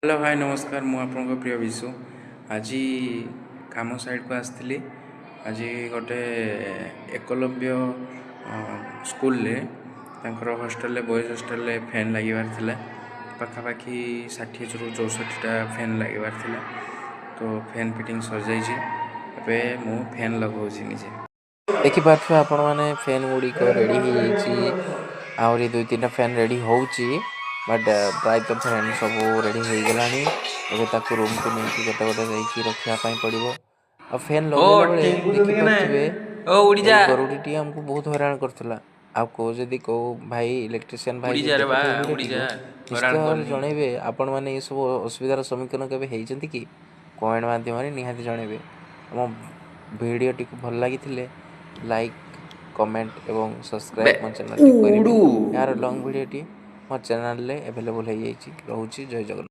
Hello भाई नमस्कार मु आपन प्रिय विशु आज काम साइड को आसती आज गोटे एकलव्य स्कूल रे हॉस्टल बॉयज हॉस्टल फैन लगे पाखापाखि 60 ରୁ 64टा फैन लगे तो फैन फिटिंग सर जाइए मु फैन लगाऊँ निजे देखिपे आपण मैंने फैन गुड़िक रेडी आहरी 2-3टा फैन रेडी होची बट प्रायतः फैन सब रेडी हो गला रूम को नहीं गोटे गोटे रखापी पड़ो आ फैन लगेला बेले देखिपे उड़ीजा गरुड़ी आमको बहुत हैरान करता आ जदि कौ भाई इलेक्ट्रीशियन भाई उड़ीजा रे बा भिडियोटी उड़ीजा को निश्चित हैरान भाव में करनी जनइबे आपण मैंने ये सब असुविधार सम्मुखीन केबे हेइचंती कि कमेंट माध्यम निहाती जनइबे आम भिडियोटी को भल लगी लाइक कमेंट एवं सब्सक्राइब मो चैनल टी करेंगे यार लॉन्ग वीडियोटी मो चैनल रे अवेलेबल हो जाइए। रोची जय जगन्नाथ।